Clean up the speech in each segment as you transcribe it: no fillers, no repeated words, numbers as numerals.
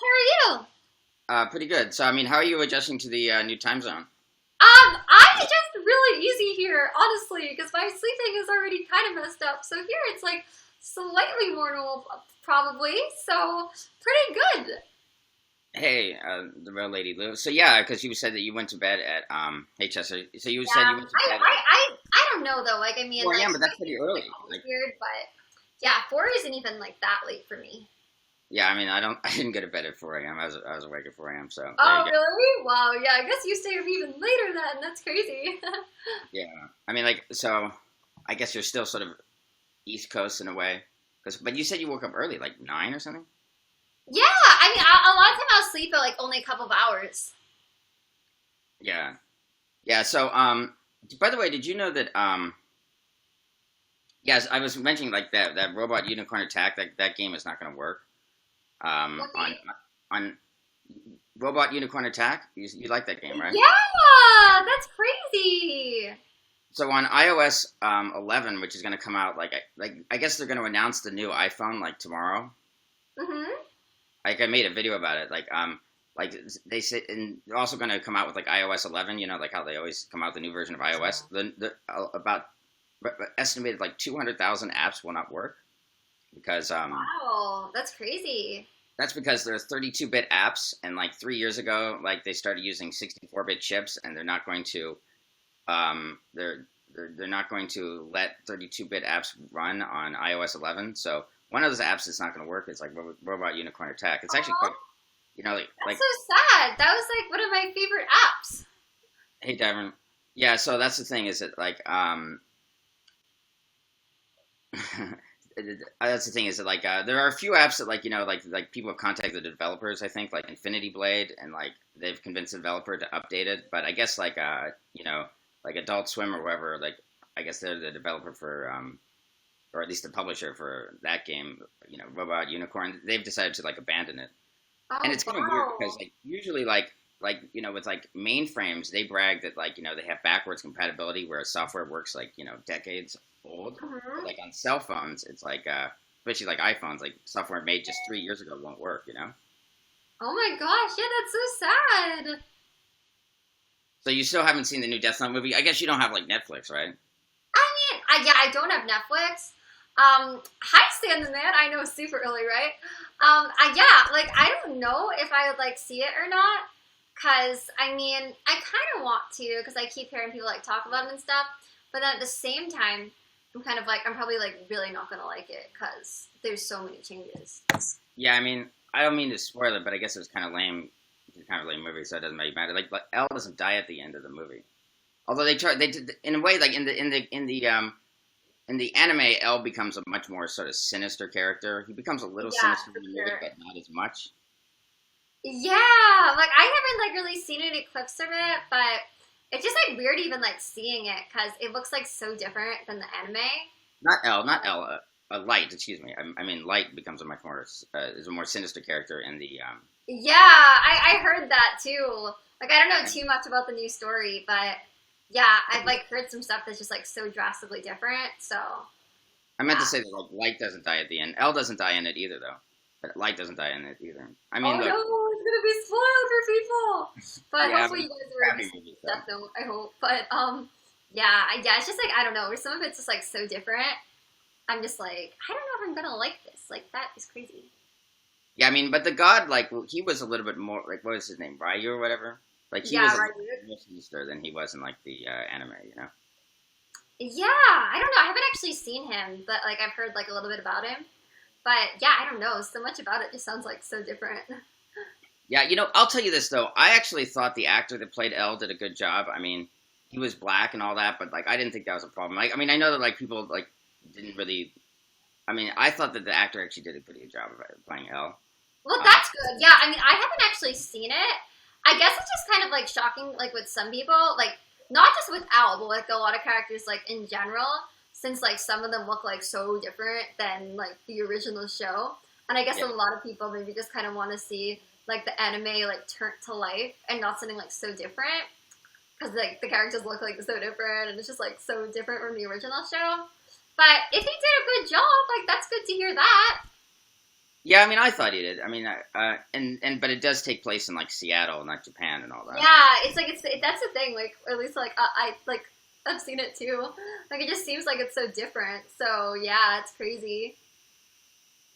How are you? Pretty good. So, I mean, how are you adjusting to the new time zone? I'm just really easy here, honestly, because my sleeping is already kind of messed up. So here it's like slightly more normal, probably. So pretty good. Hey, the real lady Lou. So, yeah, because you said that you went to bed at hey Chester. So you said Yeah, you went to bed at I don't know though. Like, I mean, 4 like a.m., but my that's pretty sleep early. is always Like, weird, but yeah, 4 isn't even like that late for me. yeah, I mean, I didn't go to bed at 4 a.m. I was awake at 4 a.m. So there Oh, you go. really? Wow. Yeah, I guess you stay up even later then. That's crazy. Yeah, I mean, like, so I guess you're still sort of East Coast in a way. But you said you woke up early, like 9 or something. Yeah, I mean, a lot of time I'll sleep at like only a couple of hours. Yeah, yeah. So, by the way, did you know that yes, I was mentioning like that robot unicorn attack. That game is not going to work. What On game? on Robot Unicorn Attack. You like that game, right? Yeah, that's crazy. So on iOS 11, which is going to come out like I guess they're going to announce the new iPhone like tomorrow. Mhm. Like I made a video about it. Like they say, and they're also going to come out with like iOS 11. You know, like how they always come out with the new version of iOS. The about estimated like 200,000 apps will not work because Wow, that's crazy. that's because there's 32-bit apps, and like 3 years ago, like they started using 64-bit chips, and they're not going to, they're not going to let 32-bit apps run on iOS 11. So one of those apps that's not going to work is like Robot Unicorn Attack. It's actually quite, Oh, you know, that's like so sad. That was like one of my favorite apps. hey, Devin, yeah. So that's the thing is that like that's the thing is that like there are a few apps that like like people have contacted the developers. I think like Infinity Blade, and like they've convinced the developer to update it. But I guess like like Adult Swim or whoever, like I guess they're the developer for or at least the publisher for that game, Robot Unicorn. They've decided to like abandon it, and Oh, it's kind of weird because wow. like usually with like mainframes they brag that like they have backwards compatibility where software works like decades old. But Mhm. like on cell phones it's like especially like iPhones, like software made just 3 years ago won't work. Oh my gosh, yeah, that's so sad. So you still haven't seen the new Death Note movie? I guess you don't have like Netflix, right? I mean, yeah, I don't have Netflix. Hi, Stan the Man. I know super early, right? Yeah, like I don't know if I would like see it or not. Cause I mean, I kind of want to, cause I keep hearing people like talk about it and stuff. But then at the same time, I'm kind of like, I'm probably like really not gonna like it, cause there's so many changes. Yeah, I mean, I don't mean to spoil it, but I guess it was kind of lame. It's kind of a lame movie, so it doesn't really matter. Like, but Elle doesn't die at the end of the movie. Although they did in a way, like in the anime, Elle becomes a much more sort of sinister character. He becomes a little Yeah, sinister for in the movie, sure. but not as much. Yeah, like I haven't like really seen any clips of it, but it's just like weird even like seeing it because it looks like so different than the anime. Not Elle. Light, excuse me. I mean, Light becomes a much more is a more sinister character in the Yeah, I heard that too. Like I don't know too much about the new story, but yeah, I've like heard some stuff that's just like so drastically different. So I meant to yeah. say that like Light doesn't die at the end. Elle doesn't die in it either, though. But Light doesn't die in it either. I Oh mean, no, look, it's gonna be spoiled for people. But yeah, but hopefully you it's guys a have already crappy seen movie, so. Death Note. I hope. But yeah, yeah, it's just like I don't know. Where some of it's just like so different. I'm just like I don't know if I'm gonna like this. Like that is crazy. Yeah, I mean, but the god, like, he was a little bit more, like, what was his name, Ryu or whatever? Like, he was Yeah, a right. little bit more sinister than he was in, like, the anime. Yeah, I don't know. I haven't actually seen him, but like I've heard like a little bit about him. But yeah, I don't know. So much about it just sounds like so different. Yeah, I'll tell you this, though. I actually thought the actor that played L did a good job. I mean, he was black and all that, but, like, I didn't think that was a problem. Like, I mean, I know that, like, people, like, didn't really, I mean, I thought that the actor actually did a pretty good job of playing L. Well, Um, that's good. Yeah, I mean, I haven't actually seen it. I guess it's just kind of like shocking, like with some people, like not just with Owl, but like a lot of characters, like in general, since like some of them look like so different than like the original show. And I guess yeah. a lot of people maybe just kind of want to see like the anime like turned to life and not something like so different because like the characters look like so different and it's just like so different from the original show. But if he did a good job, like that's good to hear that. Yeah, I mean, I thought he did. I mean, but it does take place in like Seattle, not Japan, and all that. Yeah, it's like that's the thing. Like, or at least like I like I've seen it too. Like, it just seems like it's so different. So yeah, it's crazy.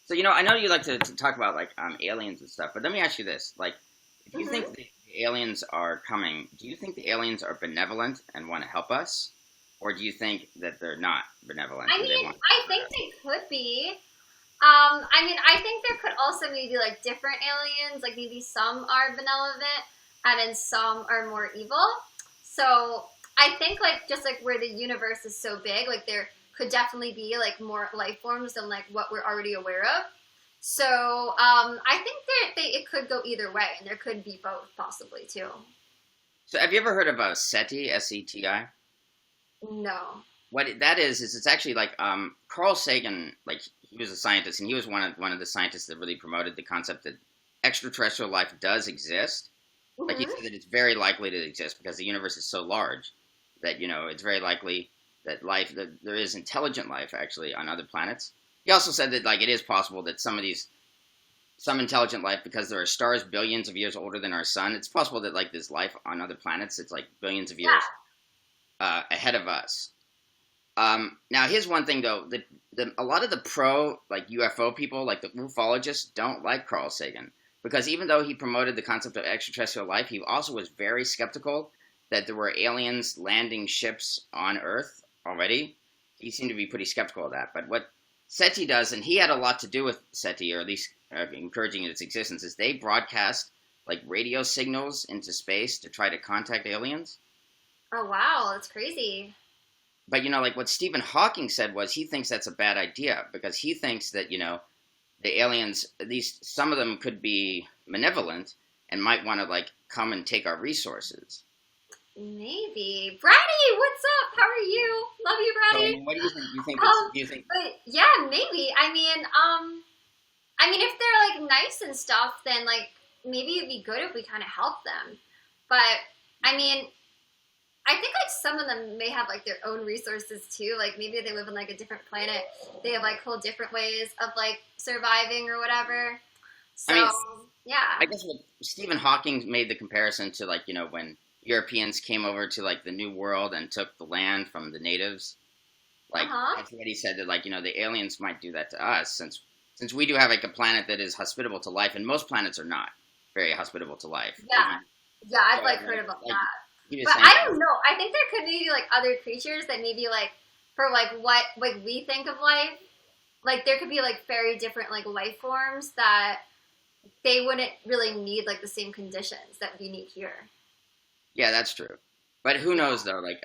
So I know you like to talk about like aliens and stuff, but let me ask you this: like, if you think Hmm. the aliens are coming, do you think the aliens are benevolent and want to help us, or do you think that they're not benevolent I and they mean, want? I think they could be. I mean, I think there could also maybe like different aliens. Like maybe some are benevolent, and then some are more evil. So I think like just like where the universe is so big, like there could definitely be like more life forms than like what we're already aware of. So I think that it could go either way, and there could be both possibly too. So, have you ever heard of SETI? SETI? No. What that is it's actually like Carl Sagan, like he was a scientist, and he was one of the scientists that really promoted the concept that extraterrestrial life does exist. Like he Hmm. said that it's very likely to exist because the universe is so large that it's very likely that there is intelligent life actually on other planets. He also said that like it is possible that some intelligent life, because there are stars billions of years older than our sun, it's possible that like there's life on other planets. It's like billions of years Yeah. ahead of us. Now, here's one thing though: a lot of the pro like UFO people, like the ufologists, don't like Carl Sagan because even though he promoted the concept of extraterrestrial life, he also was very skeptical that there were aliens landing ships on Earth already. He seemed to be pretty skeptical of that. But what SETI does, and he had a lot to do with SETI, or at least encouraging its existence, is they broadcast like radio signals into space to try to contact aliens. Oh wow, that's crazy. But like what Stephen Hawking said was he thinks that's a bad idea because he thinks that the aliens, at least some of them, could be malevolent and might want to like come and take our resources. Maybe. Bratty, what's up? How are you? Love you, So I Bratty. mean, what do you think? Um, Do you think? but yeah, maybe. I mean, if they're like nice and stuff, then like maybe it'd be good if we kind of help them. But I mean, I think like some of them may have like their own resources too. Like maybe they live on like a different planet. They have like whole different ways of like surviving or whatever. I So mean, yeah. I guess what Stephen Hawking made the comparison to like when Europeans came over to like the New World and took the land from the natives. Uh Like huh. that's what he said that like the aliens might do that to us since we do have like a planet that is hospitable to life, and most planets are not very hospitable to life. Yeah. Yeah, So I've like heard about like that. he was But saying, I don't know. I think there could be like other creatures that maybe like for like what like we think of life, like there could be like very different like life forms that they wouldn't really need like the same conditions that we need here. yeah, that's true. But who Yeah. knows though? Like,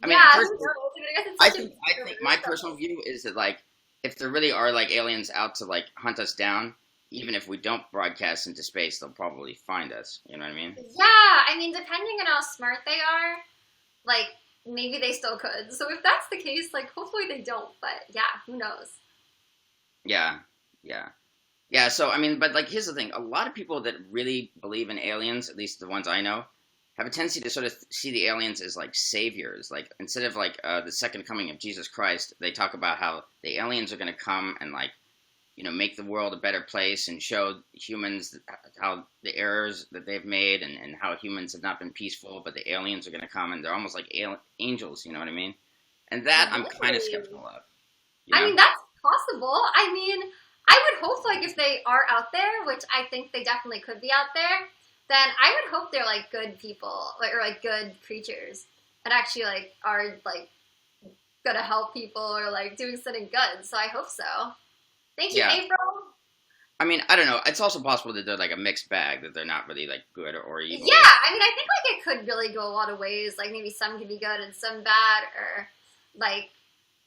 Yeah, who first, knows? I mean, I guess it's such a big I think my universe. personal view is that like, if there really are like aliens out to like hunt us down, even if we don't broadcast into space, they'll probably find us. You know what I mean? Yeah, I mean, depending on how smart they are, like maybe they still could. So if that's the case, like hopefully they don't. But yeah, who knows? Yeah, yeah, yeah. So but like, here's the thing: a lot of people that really believe in aliens, at least the ones I know, have a tendency to sort of see the aliens as like saviors. Like instead of like the second coming of Jesus Christ, they talk about how the aliens are going to come and like make the world a better place and show humans how the errors that they've made and how humans have not been peaceful, but the aliens are going to come and they're almost like angels. You know what I mean? And that I'm kind of Really? skeptical of. You I know? mean, that's possible. I mean, I would hope like if they are out there, which I think they definitely could be out there, then I would hope they're like good people, like or like good creatures, and actually like are like gonna help people or like doing something good. So I hope so. Thank you, Yeah. April. I mean, I don't know. It's also possible that they're like a mixed bag, that they're not really like good or evil. Yeah, I mean, I think like it could really go a lot of ways. Like maybe some could be good and some bad, or like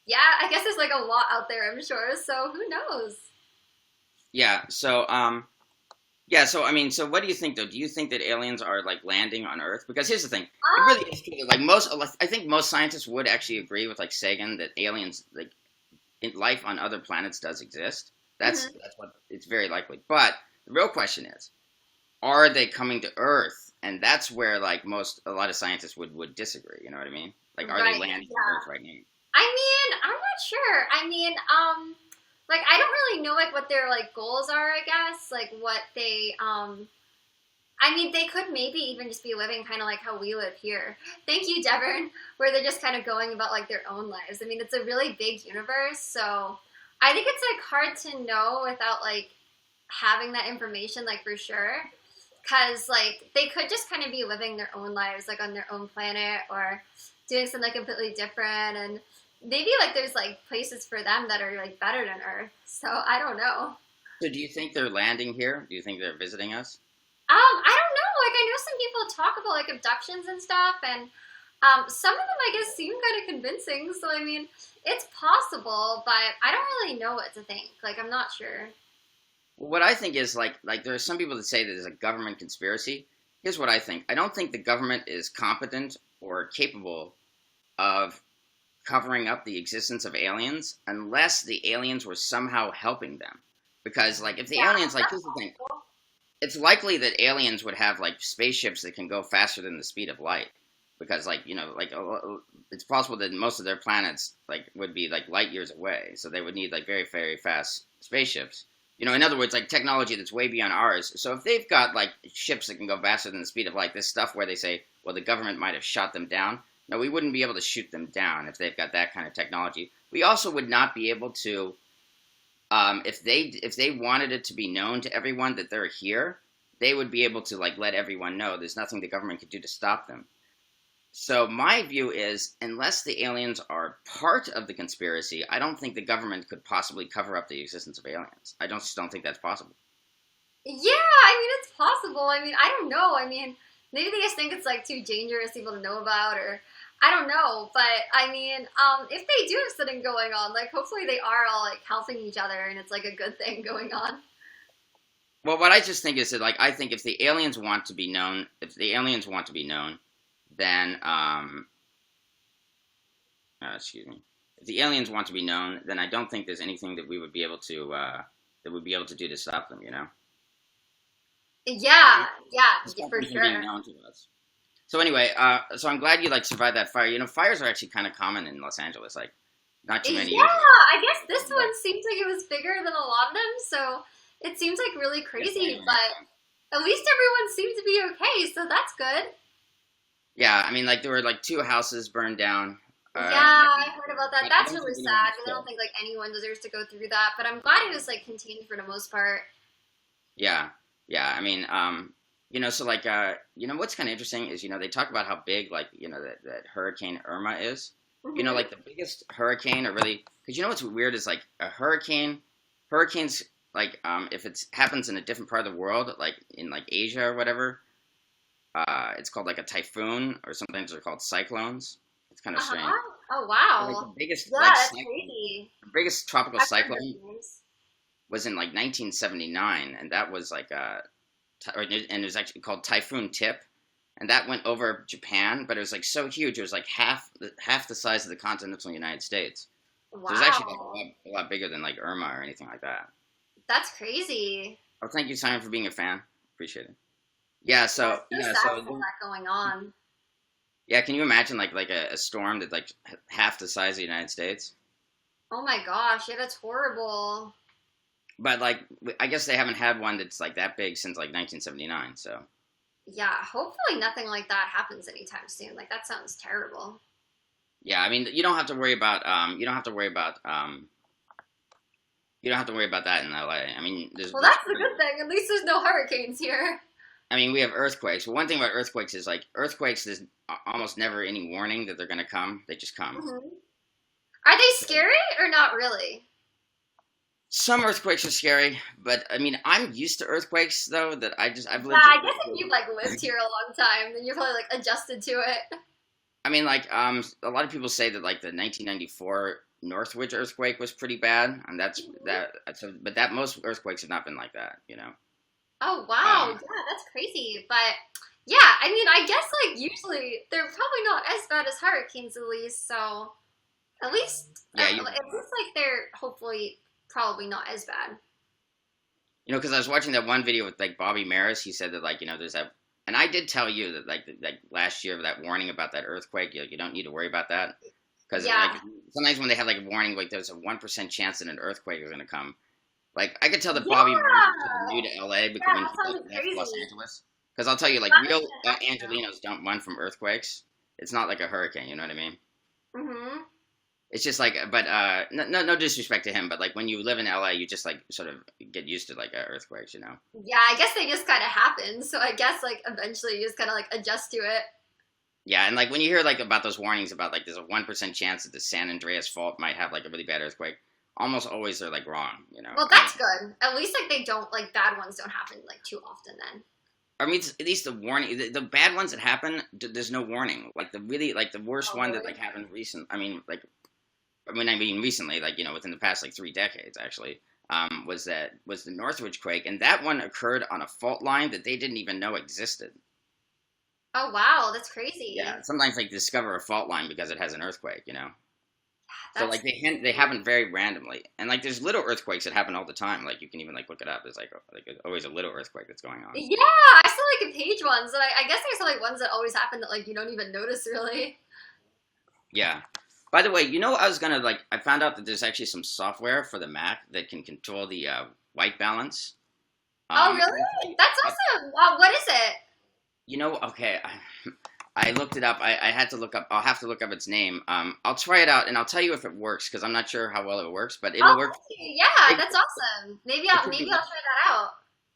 yeah, I guess there's like a lot out there. I'm sure. So who knows? Yeah. Yeah. So so what do you think though? Do you think that aliens are like landing on Earth? Because here's the thing: it Um, really is true. Like most, I think most scientists would actually agree with like Sagan that aliens, like life on other planets, does exist. mhm. That's what it's very likely. But the real question is, are they coming to Earth? And that's where like a lot of scientists would disagree. You know what I mean? Like, are they Right. landing on Yeah. Earth right now? I mean, I'm not sure. I mean, like I don't really know like what their like goals are, I guess, like what they I mean, they could maybe even just be living kind of like how we live here. Thank you, Devon, where they're just kind of going about like their own lives. I mean, it's a really big universe, so I think it's like hard to know without like having that information like for sure. Cause like they could just kind of be living their own lives like on their own planet or doing something completely different, and maybe like there's like places for them that are like better than Earth. So I don't know. So do you think they're landing here? Do you think they're visiting us? I don't know. Like I know some people talk about like abductions and stuff, and some of them I guess seem kind of convincing. So I mean, it's possible, but I don't really know what to think. Like I'm not sure. What I think is like there are some people that say that there's a government conspiracy. Here's what I think. I don't think the government is competent or capable of covering up the existence of aliens unless the aliens were somehow helping them. Because like if the Yeah, aliens, like that's here's the thing, possible. it's likely that aliens would have like spaceships that can go faster than the speed of light. Because like like it's possible that most of their planets like would be like light years away, so they would need like very very fast spaceships. In other words, like technology that's way beyond ours. So if they've got like ships that can go faster than the speed of light, this stuff where they say, well, the government might have shot them down. No, we wouldn't be able to shoot them down if they've got that kind of technology. We also would not be able to, if they wanted it to be known to everyone that they're here, they would be able to like let everyone know. There's nothing the government could do to stop them. So my view is, unless the aliens are part of the conspiracy, I don't think the government could possibly cover up the existence of aliens. I just don't think that's possible. Yeah, I mean it's possible. I mean I don't know. I mean maybe they just think it's like too dangerous people to know about, or I don't know. But I mean, if they do have something going on, like hopefully they are all like helping each other, and it's like a good thing going on. Well, what I just think is that, like, I think if the aliens want to be known, then, excuse me, if the aliens want to be known, then I don't think there's anything that we would be able to, do to stop them. Yeah, yeah, Stop for them from being sure. known to us. So anyway, so I'm glad you like survived that fire. Fires are actually kind of common in Los Angeles. Like, not too many Yeah, years ago. I guess this one seems like it was bigger than a lot of them, so it seems like really crazy, but at least everyone seemed to be okay, so that's good. Yeah, I mean, like there were like 2 houses burned down. Yeah, I heard about that. But I That's don't really think anyone sad was because I don't killed. think like anyone deserves to go through that, but I'm glad it was like contained for the most part. Yeah, yeah. I mean, so like, what's kind of interesting is, they talk about how big, like, that Hurricane Irma is. Hmm. Like the biggest hurricane, or really, because what's weird is like a hurricanes, like, if it happens in a different part of the world, like in like Asia or whatever, it's called like a typhoon, or sometimes they're called cyclones. It's kind of strange. Uh-huh. Oh But, like wow. the biggest, Yeah, like that's cyclone, crazy. the biggest tropical I've heard cyclone those names. was in like 1979, and that was like and it was actually called Typhoon Tip, and that went over Japan, but it was like so huge, it was like half the size of the continental United States. So it was actually like Wow. a lot bigger than like Irma or anything like that. That's crazy. Oh, thank you, Simon, for being a fan. Appreciate it. Yeah, so That's so yeah, sad for that going on. yeah. Can you imagine like a storm that's like half the size of the United States? Oh my gosh, yeah, that's horrible. But like, I guess they haven't had one that's like that big since like 1979. So Yeah, hopefully nothing like that happens anytime soon. Like that sounds terrible. yeah, I mean, you don't have to worry about that in LA. I mean, Well, that's the good thing. At least there's no hurricanes here. I mean, we have earthquakes. Well, one thing about earthquakes is like earthquakes. There's almost never any warning that they're going to come. They just come. Hmm. Are they scary or not really? Some earthquakes are scary, but I mean, I'm used to earthquakes though. I've Yeah, lived. I guess if you've like lived here a long time, then you're probably like adjusted to it. I mean, like a lot of people say that like the 1994 Northridge earthquake was pretty bad, and that's that. So, but that most earthquakes have not been like that. Oh wow, Um, yeah, that's crazy. But yeah, I mean, I guess like usually they're probably not as bad as hurricanes, at least. So at least yeah, like they're hopefully probably not as bad. because I was watching that one video with like Bobby Maris. He said that like there's that, and I did tell you that like last year that warning about that earthquake. You don't need to worry about that. because like Yeah. sometimes when they have like a warning, like there's a 1% chance that an earthquake is going to come. Like I could tell that Bobby Morris is kind of new Yeah. to LA because Yeah, when that he sounds left Los crazy. Angeles, because I'll tell you, like That makes real sense though. Angelinos don't run from earthquakes. It's not like a hurricane, you know what I mean? Mhm. It's just like, but no disrespect to him, but like when you live in LA, you just like sort of get used to like earthquakes, you know? Yeah, I guess they just kind of happen. So I guess like eventually you just kind of like adjust to it. Yeah, and like when you hear like about those warnings about like there's a 1% chance that the San Andreas Fault might have like a really bad earthquake, almost always they're like wrong, you know? Well, I mean, that's good. At least like they don't like bad ones don't happen like too often then. I mean, at least the warning, the bad ones that happen, there's no warning. Like the really, like the worst Oh, one that really? like happened recent. I mean recently, like you know, within the past like 3 decades, actually, was the Northridge quake, and that one occurred on a fault line that they didn't even know existed. Oh, wow, that's Yeah, crazy. sometimes like discover a fault line because it has an earthquake, you know. So That's like they happen very randomly, and like there's little earthquakes that happen all the time. Like you can even like look it up. There's like always a little earthquake that's going on. yeah. I saw like a page ones, and I guess there's like ones that always happen that like you don't even notice really. Yeah. By the way, you know, I was gonna like. I found out that there's actually some software for the Mac that can control the white balance. Oh, Um, really? That's I, awesome. Wow, what is it? you know, okay, I looked it up. I had to look up. I'll have to look up its name. I'll try it out and I'll tell you if it works because I'm not sure how well it works, but it'll Oh, work. thank you. Yeah, It, that's awesome. it could Maybe be I'll try that out.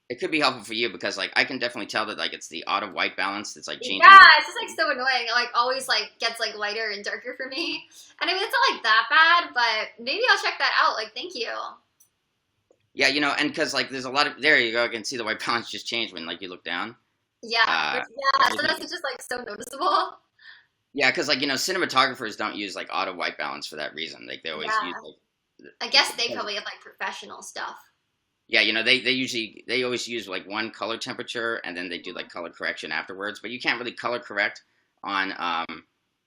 it could be helpful for you because like I can definitely tell that like it's the auto white balance that's like changing. Yeah, it's just like so annoying. It like always like gets like lighter and darker for me. And I mean it's not like that bad, but maybe I'll check that out. Like thank you. Yeah, you know, and because like there's a lot of there you go. I can see the white balance just change when like you look down. Yeah, Uh, yeah. there's Sometimes it's just like so noticeable. Yeah, because like you know, cinematographers don't use like auto white balance for that reason. Like they always use Yeah, like I guess they probably have like professional stuff. yeah, you know, they always use like one color temperature and then they do like color correction afterwards. But you can't really color correct on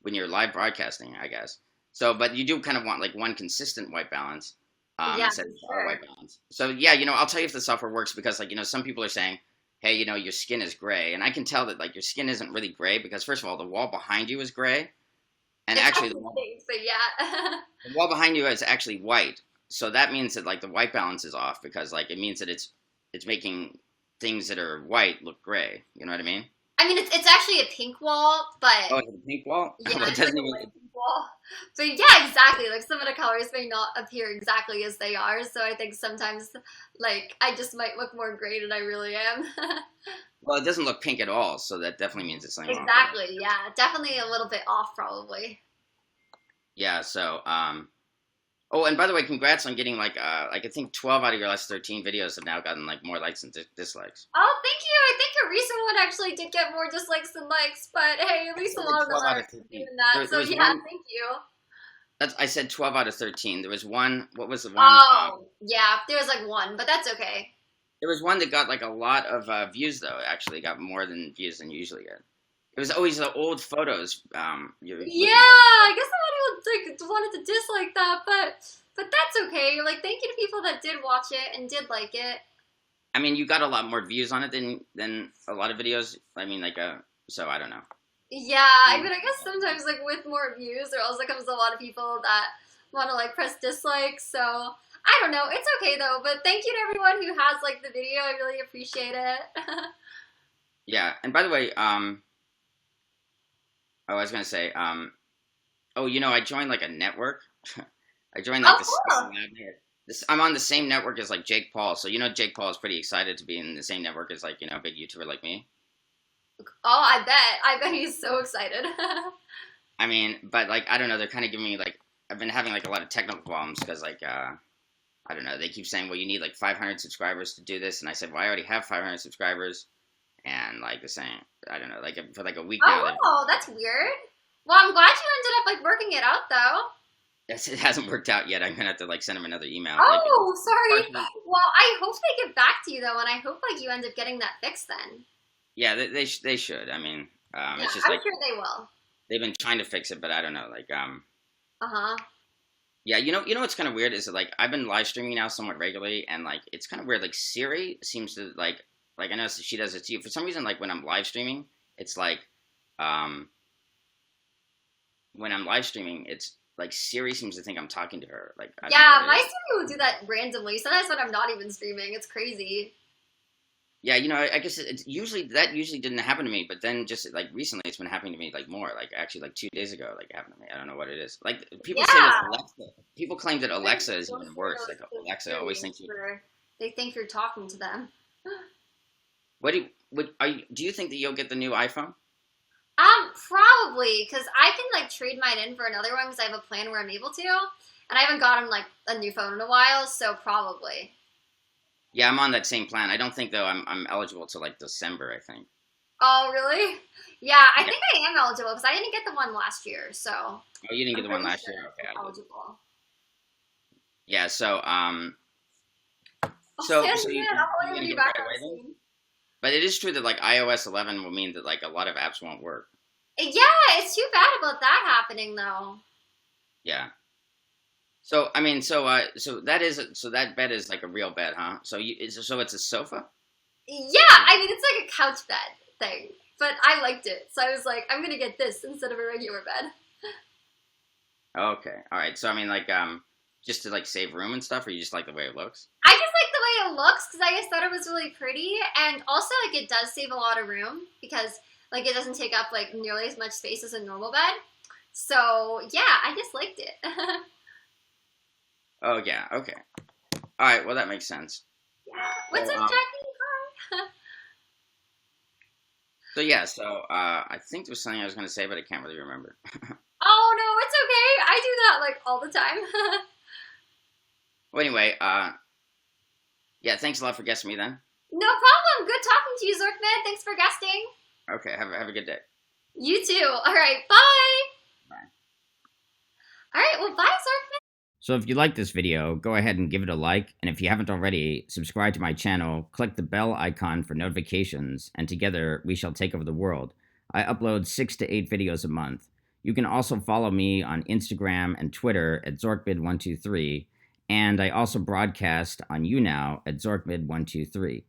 when you're live broadcasting, I guess. So, but you do kind of want like one consistent white balance Yeah, instead for of auto sure. white balance. So yeah, you know, I'll tell you if the software works because like you know, some people are saying, hey, you know, your skin is gray, and I can tell that like your skin isn't really gray because first of all, the wall behind you is gray, and It's actually hard to think, but yeah. the wall behind you is actually white, so that means that like the white balance is off because like it means that it's making things that are white look gray. You know what I mean? I mean it's actually a pink wall, but Oh, it's a pink wall. yeah, Well, it it's like doesn't a even. light pink wall. But yeah, exactly. Like some of the colors may not appear exactly as they are, so I think sometimes like I just might look more gray than I really am. Well, it doesn't look pink at all, so that definitely means it's something wrong with it. Exactly, yeah. Definitely a little bit off probably. Yeah. So, oh, and by the way, congrats on getting like I think 12 out of your last 13 videos have now gotten like more likes and dislikes. Oh, thank you. I think your recent one actually did get more dislikes than likes, but hey, at I least a said like lot of them 12 out are of 13. doing that. There So was yeah, one. thank you. I said 12 out of 13. There was one. What was the one? Oh, yeah. There was like one, but that's okay. There was one that got like a lot of views though. It actually got more than views than you usually get. It was always the old photos. You're Yeah, looking at. I guess somebody would like wanted to dislike that, but that's okay. Like, thank you to people that did watch it and did like it. I mean, you got a lot more views on it than a lot of videos. I mean, so I don't know. Yeah, I mean, I guess sometimes like with more views, there also comes a lot of people that want to like press dislike. So I don't know. It's okay though. But thank you to everyone who has like the video. I really appreciate it. Yeah, and by the way, I was gonna say, oh, you know, I joined like a network. I joined like Oh, the cool. I'm on the same network as like Jake Paul, so you know Jake Paul is pretty excited to be in the same network as like you know a big YouTuber like me. Oh, I bet. I bet he's so excited. I mean, but like I don't know, they're kind of giving me like I've been having like a lot of technical problems because like I don't know, they keep saying, well, you need like 500 subscribers to do this, and I said, well, I already have 500 subscribers, and like they're saying, I don't know, like for like a week now, Oh, wow, that's weird. Well, I'm glad you ended up like working it out though. it hasn't worked out yet. I'm gonna have to like send them another email. Like, Oh, sorry. partially, Well, I hope they get back to you though, and I hope like you end up getting that fixed then. yeah, they should. I mean, Yeah, it's just I'm like sure they will. they've been trying to fix it, but I don't know, like Uh huh. yeah, you know what's kind of weird is that like I've been live streaming now somewhat regularly, and like it's kind of weird. Like Siri seems to like I know she does it to you for some reason. Like when I'm live streaming, it's like um when I'm live streaming, like Siri seems to think I'm talking to her. Like I don't know Yeah, what it my is. Siri will do that randomly. Sometimes when I'm not even streaming, it's crazy. Yeah, I guess usually didn't happen to me, but then just like recently, it's been happening to me like more. Like actually, like 2 days ago, like it happened to me. I don't know what it is. Like people say that Yeah. Alexa, people claim that Sometimes Alexa is don't even hear worse. Like those Alexa always Siri thinks you. for they think you're talking to them. What do you, do you think that you'll get the new iPhone? Probably because I can like trade mine in for another one because I have a plan where I'm able to, and I haven't gotten like a new phone in a while, so probably. Yeah, I'm on that same plan. I don't think though I'm eligible till like December. I think. Oh, really? Yeah, I Yeah. think I am eligible because I didn't get the one last year, so Oh, you didn't get I'm the one pretty last sure year. Okay, I'm I did. eligible. Yeah. So Oh, so Sandman, I'm you only gonna gonna be get it back right on away then? soon. But it is true that like iOS 11 will mean that like a lot of apps won't work. Yeah, it's too bad about that happening though. Yeah. So I mean, so that is so that bed is like a real bed, huh? So it's a sofa. Yeah, I mean it's like a couch bed thing, but I liked it, so I was like, I'm gonna get this instead of a regular bed. Okay, all right. So I mean, like just to like save room and stuff, or you just like the way it looks? I just like the way it looks because I just thought it was really pretty, and also like it does save a lot of room because like it doesn't take up like nearly as much space as a normal bed. So yeah, I just liked it. Oh yeah, okay. All right. Well, that makes sense. Yeah. What's So up, Jackie? Hi. so yeah, so I think there was something I was going to say, but I can't really remember. Oh no, it's okay. I do that like all the time. Well, anyway, yeah. Thanks a lot for guessing me then. No problem. Good talking to you, Zorkman. Thanks for guesting. Okay, have a good day. You too. All right. Bye. Bye. All right. Well, bye, Zorkman. So if you like this video, go ahead and give it a like, and if you haven't already, subscribe to my channel, click the bell icon for notifications, and together we shall take over the world. I upload 6 to 8 videos a month. You can also follow me on Instagram and Twitter at Zorkbid123, and I also broadcast on YouNow at Zorkbid123.